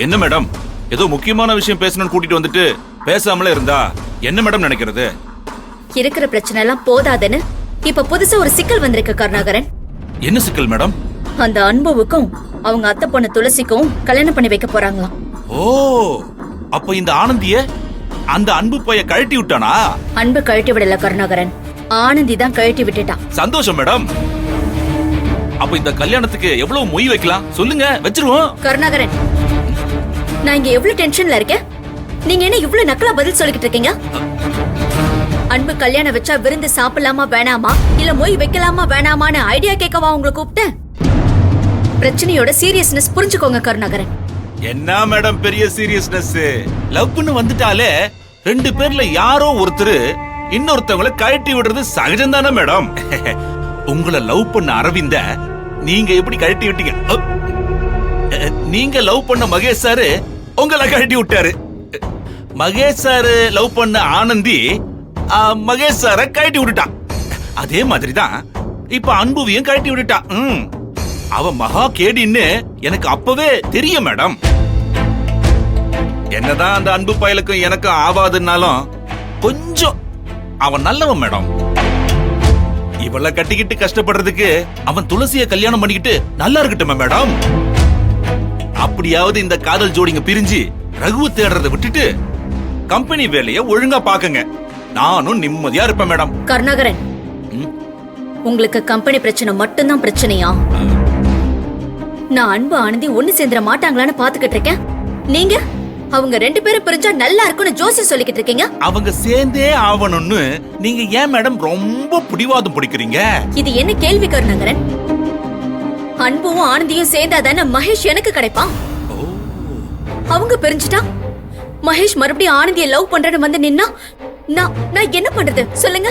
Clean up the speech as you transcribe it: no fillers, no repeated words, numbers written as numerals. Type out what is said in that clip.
என்ன மேடம், ஏதோ முக்கியமான விஷயம் பேசணும்னு கூட்டிட்டு வந்துட்டு பேசாமலே இருந்தா என்ன மேடம் நினைக்கிறது? இருக்கிற பிரச்சனை எல்லாம் போதாதுன்னு இப்ப புதுசா ஒரு சிக்கல் வந்திருக்கு கருணாகரன். என்ன சிக்கல் மேடம்? அந்த அன்புவுக்கும் அவங்க அத்தை பொண்ணு துளசிக்கும் கல்யாணம் பண்ணி வைக்க போறாங்களாம். ஓ, அப்ப இந்த ஆனந்திய அந்த அன்பு பைய கழட்டி விட்டானா? அன்பு கழட்டி விடல கருணாகரன், ஆனந்தி தான் கழட்டி விட்டுட்டான். சந்தோஷம் மேடம். அப்ப இந்த கல்யாணத்துக்கு எவ்வளவு மொய் வைக்கலாம் சொல்லுங்க, வச்சிருவோம். கருணாகரன், நான் இங்க எவ்வளவு டென்ஷன்ல இருக்கேன், நீங்க என்ன இவ்வளவு நக்கலா பதில் சொல்லிக்கிட்டு இருக்கீங்க? அன்பு கல்யாணம் வச்சா விருந்து சாப்பிடலாமா வேணாமா, இல்ல மொய் வைக்கலாமா வேணாமான்னு ஐடியா கேட்கவா உங்களை கூப்பிட்டேன்? பிரச்சனையோட சீரியஸ்னஸ் புரிஞ்சுக்கோங்க கருணாகரன். என்ன மேடம் பெரிய சீரியஸ்னஸ்? லவ்னு வந்துட்டாலே ரெண்டு பேர்ல யாரோ ஒருத்தர் இன்னொருத்தவங்களை கழட்டி விடுறது சகஜம் தானே மேடம்? உங்களை லவ் பண்ண அரவிந்த நீங்க எப்படி கழட்டி விட்டீங்க? நீங்க லவ் பண்ண மகேஷ் சாரு உங்களை கழட்டி விட்டாரு. மகேஷ் சாரு லவ் பண்ண ஆனந்தி மகேஷ் சார கழட்டி விட்டுட்டான். அதே மாதிரிதான் இப்ப அன்புவையும் கழட்டி விட்டுட்டான். அவ மகா கேடின்னு எனக்கு அப்பவே தெரியும் மேடம். என்னதான் அந்த அன்பு பயலுக்கும் எனக்கும் ஆவாதுன்னாலும் கொஞ்சம் அவன் நல்லவன் மேடம். இவள கட்டிக்கிட்டு கஷ்டப்படுறதுக்கு அவன் துளசிய கல்யாணம் பண்ணிக்கிட்டு நல்லா இருக்கட்டும் மேடம். அப்படியாவது இந்த காதல் ஜோடிங்க பிரிஞ்சு ரகுவை தேடுறதை விட்டுட்டு கம்பெனி வேலைய ஒழுங்கா பாக்குங்க. நானும் நிம்மதியா இருப்பேன் மேடம். கருணாகரன், உங்களுக்கு கம்பெனி பிரச்சனை மட்டும்தான் பிரச்சனையா? நான் அன்பு ஆனந்தி ஒண்ணு சேர்ந்துட மாட்டாங்களான்னு பாத்துக்கிட்டு இருக்கேன். நீங்க அவங்க ரெண்டு பேரும் பிரிஞ்சா நல்லா இருக்கும்னு ஜோசி சொல்லிக்கிட்டு இருக்கீங்க. அவங்க சேர்ந்தே ஆவணும்னு நீங்க ஏன் மேடம் ரொம்ப பிடிவாதம் பிடிக்கிறீங்க? இது என்ன கேள்வி கருணாகரன்? அன்புவும் ஆனந்தியும் சேர்ந்தாதானே மகேஷ் எனக்கு கிடைப்பான். அவங்க பிரிஞ்சுட்டா மகேஷ் மறுபடியும் ஆனந்தியை லவ் பண்றேன்னு வந்து நின்னா நான் என்ன பண்றது சொல்லுங்க?